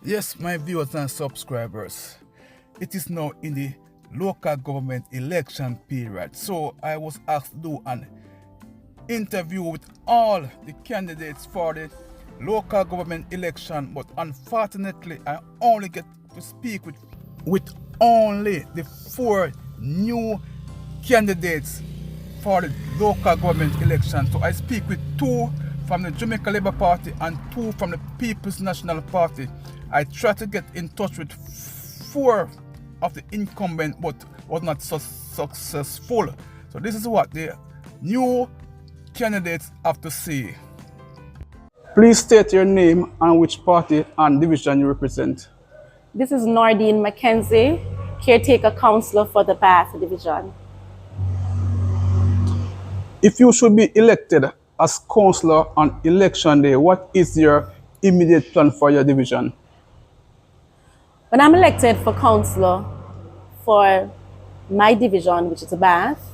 Yes, my viewers and subscribers, it is now in the local government election period. So I was asked to do an interview with all the candidates for the local government election, but unfortunately I only get to speak with only the 4 new candidates for the local government election. So I speak with 2 from the Jamaica Labour Party and 2 from the People's National Party. I tried to get in touch with 4 of the incumbents, but was not so successful. So this is what the new candidates have to say. Please state your name and which party and division you represent. This is Nardine McKenzie, caretaker councillor for the Bath Division. If you should be elected as councillor on election day, what is your immediate plan for your division? When I'm elected for councillor for my division, which is the Bath,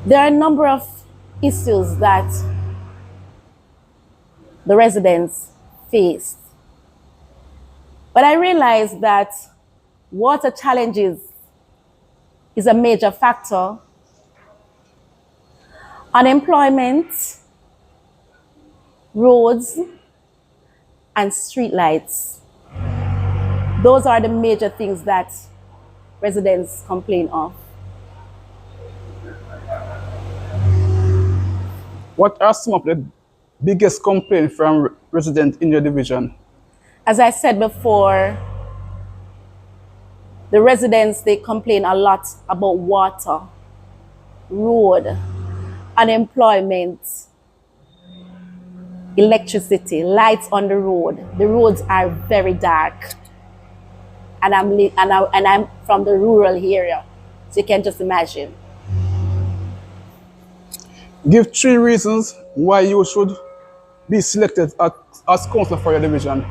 there are a number of issues that the residents face. But I realized that water challenges is a major factor. Unemployment, roads, and streetlights. Those are the major things that residents complain of. What are some of the biggest complaints from residents in your division? As I said before, the residents, they complain a lot about water, road, unemployment, electricity, lights on the road. The roads are very dark. And I'm from the rural area, so you can just imagine. Give 3 reasons why you should be selected as councillor for your division.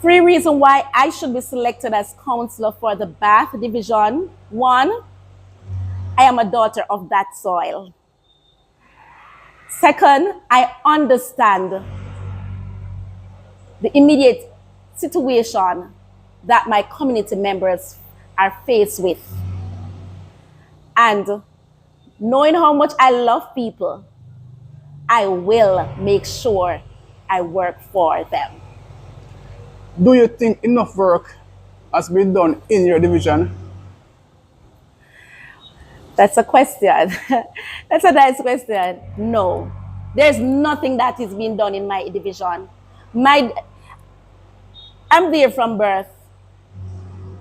3 reasons why I should be selected as councillor for the Bath Division. 1, I am a daughter of that soil. 2nd, I understand the immediate situation that my community members are faced with. And knowing how much I love people, I will make sure I work for them. Do you think enough work has been done in your division? That's a question. That's a nice question. No, there's nothing that is being done in my division. I'm there from birth.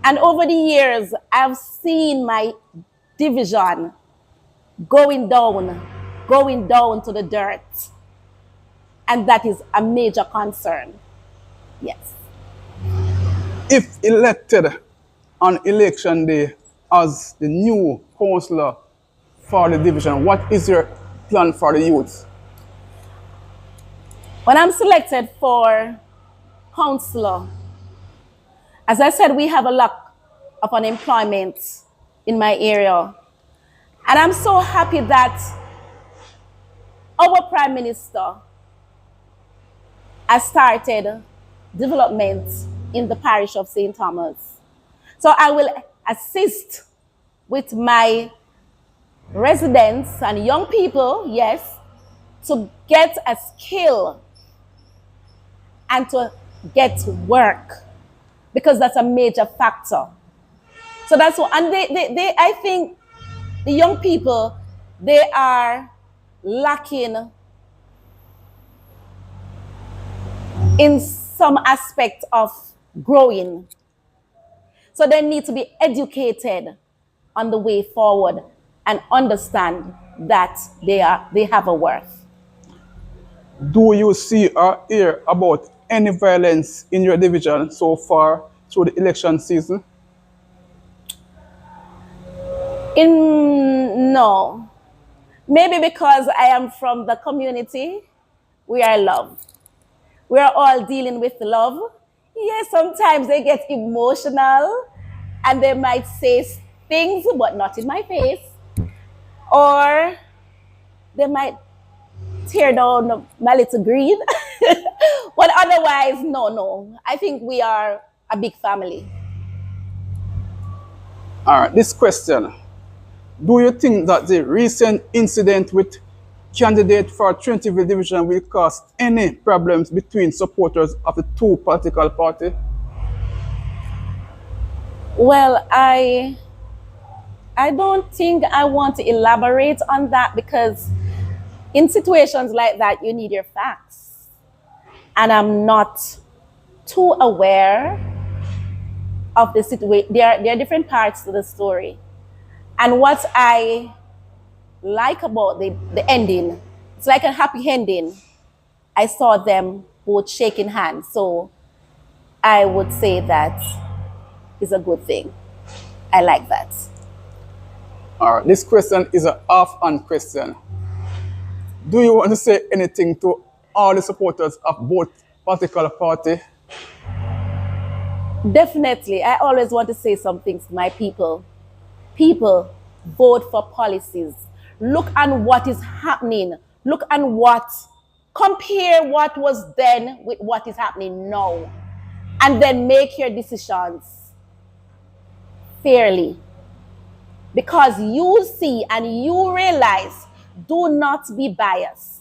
And over the years, I've seen my division going down to the dirt. And that is a major concern. Yes. If elected on election day as the new councillor for the division, what is your plan for the youth? When I'm selected for councillor, as I said, we have a lot of unemployment in my area. And I'm so happy that our Prime Minister has started development in the parish of St. Thomas. So I will assist with my residents and young people, yes, to get a skill and to get work, because that's a major factor. So that's what, and I think the young people, they are lacking in some aspect of growing. So they need to be educated on the way forward and understand that they have a worth. Do you see or hear about any violence in your division so far through the election season? No. Maybe because I am from the community, we are loved. We are all dealing with love. Yes, sometimes they get emotional and they might say things, but not in my face. Or they might tear down my little greed. But otherwise, otherwise, no. I think we are a big family. All right, this question. Do you think that the recent incident with candidate for Trinity Division will cause any problems between supporters of the two political parties? Well, I don't think I want to elaborate on that, because in situations like that, you need your facts. And I'm not too aware of the situation. There are different parts to the story. And what I like about the ending, it's like a happy ending. I saw them both shaking hands. So I would say that is a good thing. I like that. All right, this question is an off-hand question. Do you want to say anything to all the supporters of both political parties? Definitely. I always want to say some things to my people. People, vote for policies. Look at what is happening. Look at compare what was then with what is happening now. And then make your decisions fairly. Because you see and you realize, do not be biased.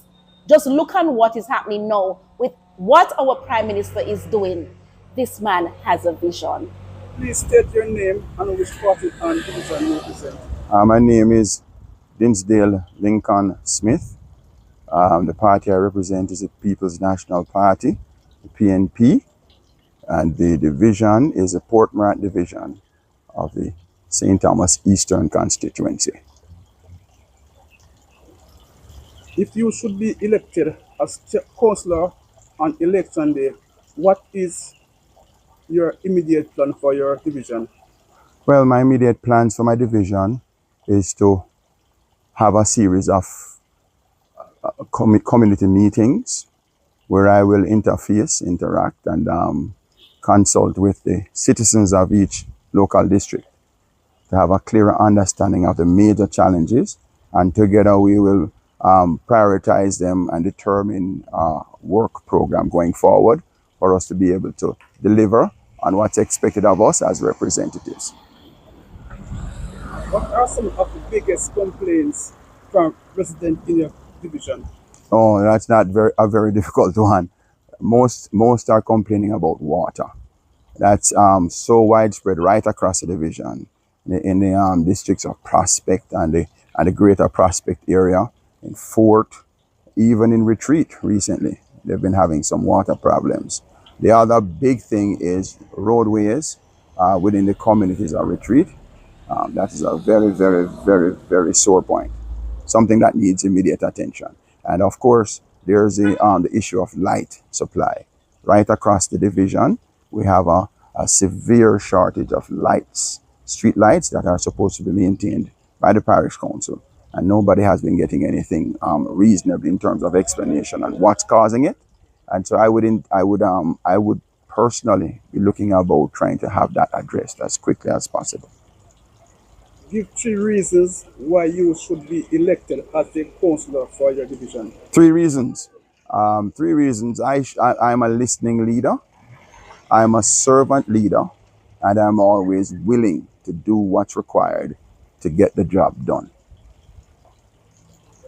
Just look at what is happening now with what our Prime Minister is doing. This man has a vision. Please state your name and which party and division you represent. My name is Dinsdale Smith. The party I represent is the People's National Party, the PNP, and the division is the Port Morant division of the St. Thomas Eastern constituency. If you should be elected as councillor on election day, what is your immediate plan for your division? Well, my immediate plans for my division is to have a series of community meetings where I will interact, and consult with the citizens of each local district to have a clearer understanding of the major challenges, and together we will prioritize them and determine a work program going forward for us to be able to deliver on what's expected of us as representatives. What are some of the biggest complaints from residents in your division? Oh, that's not a very difficult one. Most are complaining about water. That's so widespread right across the division, in the districts of Prospect and the greater Prospect area, in Fort, even in Retreat recently. They've been having some water problems. The other big thing is roadways within the communities of Retreat. That is a very sore point, something that needs immediate attention. And of course, there's the issue of light supply. Right across the division, we have a severe shortage of lights, street lights that are supposed to be maintained by the parish council. And nobody has been getting anything reasonable in terms of explanation on what's causing it. And so I would personally be looking about trying to have that addressed as quickly as possible. Give 3 reasons why you should be elected as a councillor for your division. 3 reasons. 3 reasons. I'm a listening leader. I'm a servant leader. And I'm always willing to do what's required to get the job done.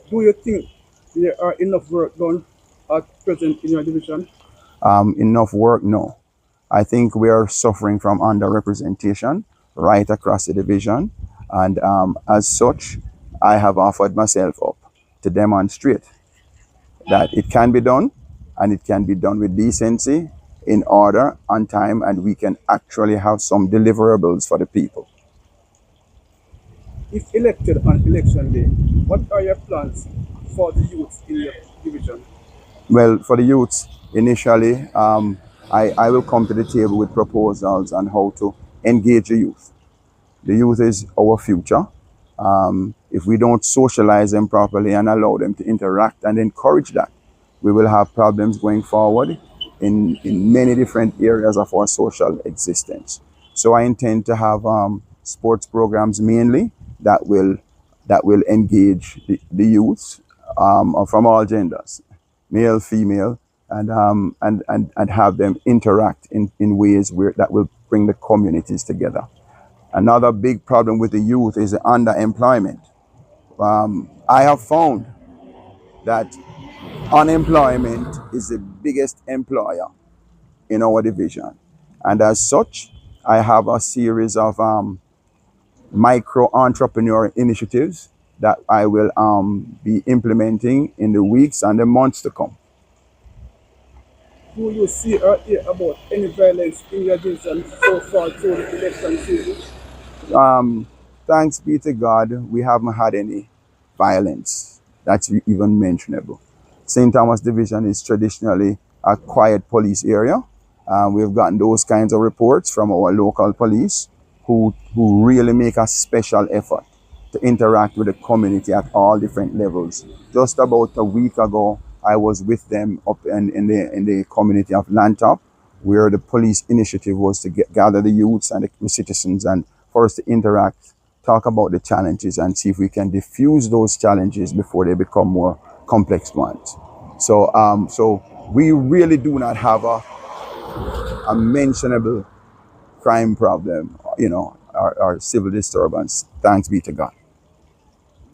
Do you think there are enough work done at present in your division? Enough work? No. I think we are suffering from underrepresentation right across the division. And as such, I have offered myself up to demonstrate that it can be done, and it can be done with decency, in order, on time, and we can actually have some deliverables for the people. If elected on election day, what are your plans for the youth in your division? Well, for the youths, initially, I will come to the table with proposals on how to engage the youth. The youth is our future. If we don't socialize them properly and allow them to interact and encourage that, we will have problems going forward in many different areas of our social existence. So I intend to have sports programs mainly that will engage the youth from all genders, male, female, and have them interact in ways that will bring the communities together. Another big problem with the youth is the underemployment. I have found that unemployment is the biggest employer in our division. And as such, I have a series of micro entrepreneur initiatives that I will be implementing in the weeks and the months to come. Do you see or hear about any violence in your division so far through the election season? Thanks be to God, we haven't had any violence that's even mentionable. St. Thomas Division is traditionally a quiet police area. We've gotten those kinds of reports from our local police who really make a special effort to interact with the community at all different levels. Just about a week ago, I was with them up in the community of Lantop, where the police initiative was to gather the youths and the citizens and for us to interact, talk about the challenges and see if we can diffuse those challenges before they become more complex ones. So we really do not have a mentionable crime problem, or civil disturbance, thanks be to God.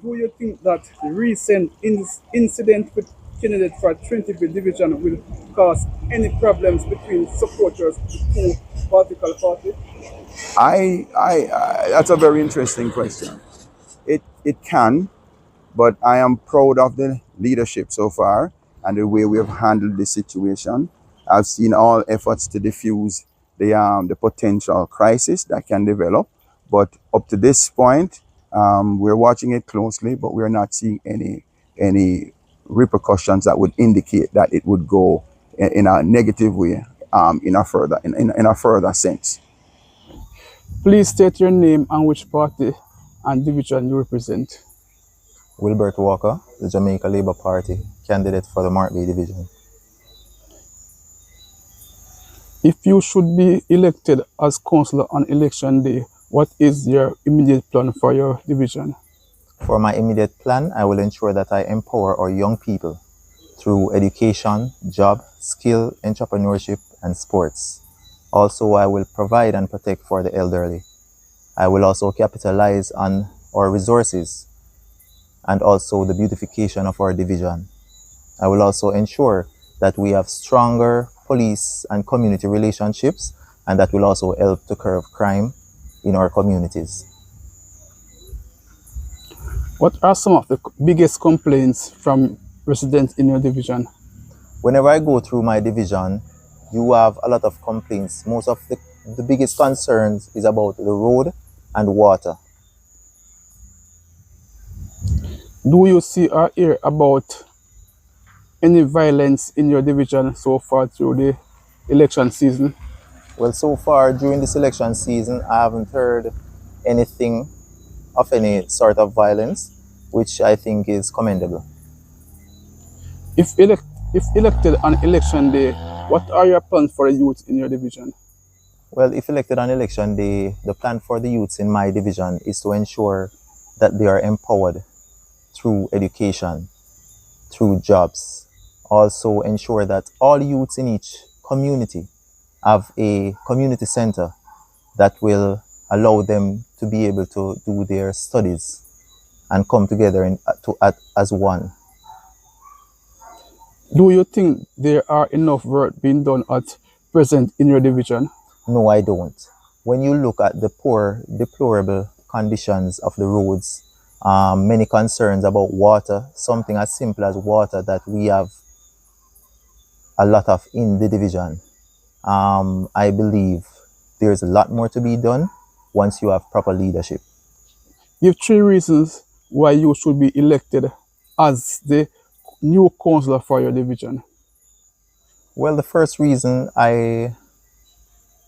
Do you think that the recent incident with candidate for Trinity Division will cause any problems between supporters of two political parties? That's a very interesting question. It can, but I am proud of the leadership so far and the way we have handled the situation. I've seen all efforts to diffuse the potential crisis that can develop, but up to this point, we're watching it closely, but we're not seeing any repercussions that would indicate that it would go in a negative way, in a further sense. Please state your name and which party and division you represent. Wilbert Walker, the Jamaica Labour Party, candidate for the Mark Bay Division. If you should be elected as councillor on election day, what is your immediate plan for your division? For my immediate plan, I will ensure that I empower our young people through education, job, skill, entrepreneurship, and sports. Also, I will provide and protect for the elderly. I will also capitalize on our resources and also the beautification of our division. I will also ensure that we have stronger police and community relationships, and that will also help to curb crime in our communities. What are some of the biggest complaints from residents in your division? Whenever I go through my division, you have a lot of complaints. Most of the biggest concerns is about the road and water. Do you see or hear about any violence in your division so far through the election season? Well, so far during this election season, I haven't heard anything of any sort of violence, which I think is commendable. If elected on election day, what are your plans for the youth in your division? Well, if elected on election day, the plan for the youths in my division is to ensure that they are empowered through education, through jobs. Also ensure that all youths in each community have a community center that will allow them to be able to do their studies and come together as one. Do you think there are enough work being done at present in your division? No, I don't. When you look at the poor, deplorable conditions of the roads, many concerns about water, something as simple as water that we have a lot of in the division. I believe there's a lot more to be done once you have proper leadership. Give 3 reasons why you should be elected as the new councillor for your division. Well, the first reason, I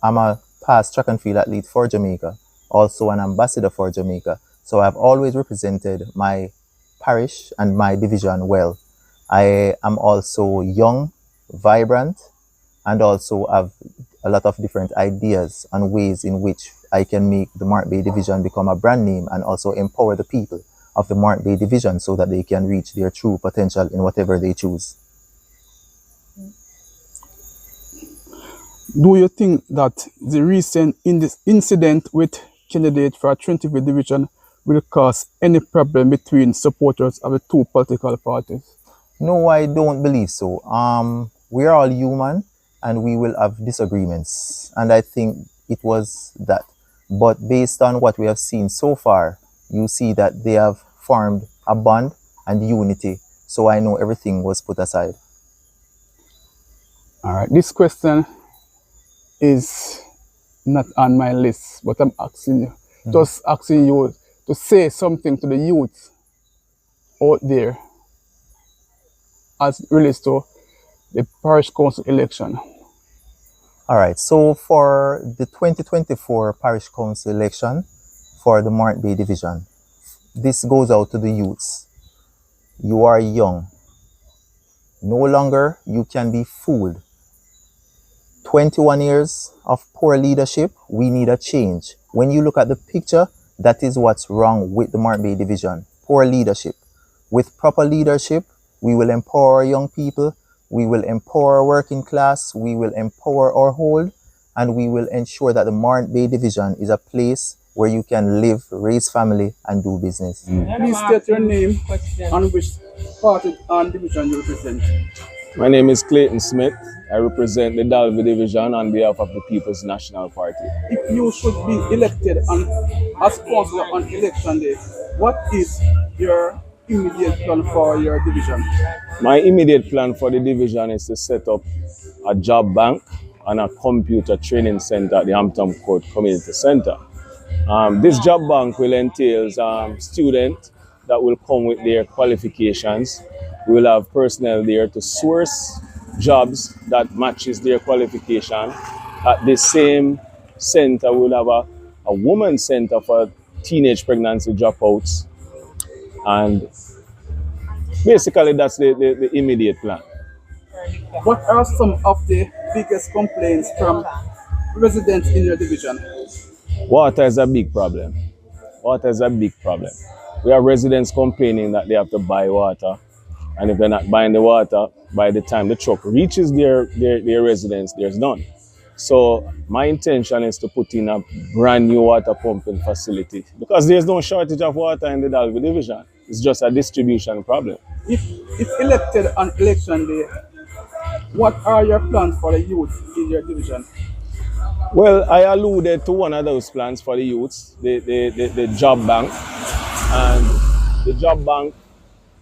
am a past track and field athlete for Jamaica, also an ambassador for Jamaica. So I've always represented my parish and my division well. I am also young, vibrant, and also have a lot of different ideas and ways in which I can make the Mark Bay Division become a brand name and also empower the people of the Mark Bay Division so that they can reach their true potential in whatever they choose. Do you think that the recent incident with candidate for Trinity division will cause any problem between supporters of the two political parties? No, I don't believe so. We're all human and we will have disagreements. And I think it was that. But based on what we have seen so far, you see that they have formed a bond and unity. So I know everything was put aside. All right, this question is not on my list, but I'm asking you, just asking you to say something to the youth out there as it relates to the parish council election. All right, so for the 2024 parish council election for the Morant Bay division, this goes out to the youths. You are young. No longer you can be fooled. 21 years of poor leadership, we need a change. When you look at the picture, that is what's wrong with the Morant Bay division. Poor leadership. With proper leadership, we will empower young people, we will empower working class, we will empower our hold, and we will ensure that the Morant Bay division is a place where you can live, raise family, and do business. Please state your name and which party and division you represent. My name is Clayton Smith. I represent the Dalby division on behalf of the People's National Party. If you should be elected as councillor on election day, what is your immediate plan for your division? My immediate plan for the division is to set up a job bank and a computer training center at the Hampton Court Community Center. This job bank will entail students that will come with their qualifications. We will have personnel there to source jobs that matches their qualification. At the same center, we'll have a women's center for teenage pregnancy dropouts. And basically, that's the immediate plan. What are some of the biggest complaints from residents in your division? Water is a big problem. Water is a big problem. We have residents complaining that they have to buy water. And if they're not buying the water, by the time the truck reaches their residence, there's none. So my intention is to put in a brand new water pumping facility because there's no shortage of water in the Dalby division. It's just a distribution problem. If elected on election day, what are your plans for the youth in your division? Well, I alluded to one of those plans for the youths, the job bank. And the job bank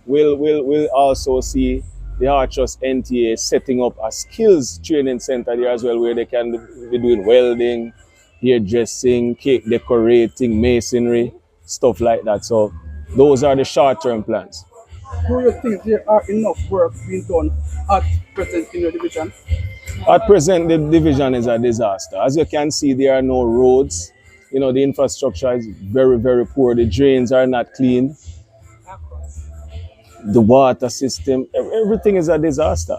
will also see the Archers NTA setting up a skills training center there as well, where they can be doing welding, hairdressing, cake decorating, masonry, stuff like that. So those are the short-term plans. Do you think there are enough work being done at present in your division? At present, the division is a disaster. As you can see, there are no roads. You know, the infrastructure is very, very poor. The drains are not clean. The water system, everything is a disaster.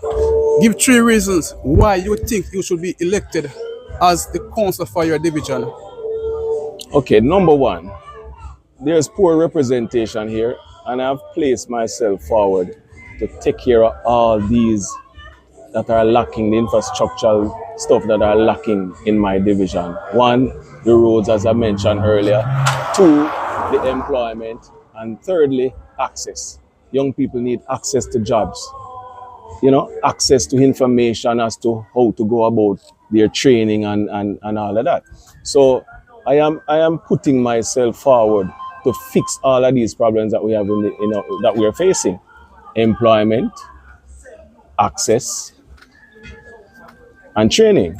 Give 3 reasons why you think you should be elected as the councillor for your division. Okay, number 1, there's poor representation here, and I've placed myself forward to take care of all these that are lacking, the infrastructural stuff that are lacking in my division. 1, the roads, as I mentioned earlier. 2, the employment. And thirdly, access. Young people need access to jobs, you know, access to information as to how to go about their training and all of that. So I am putting myself forward to fix all of these problems that we have that we are facing: employment, access, and training.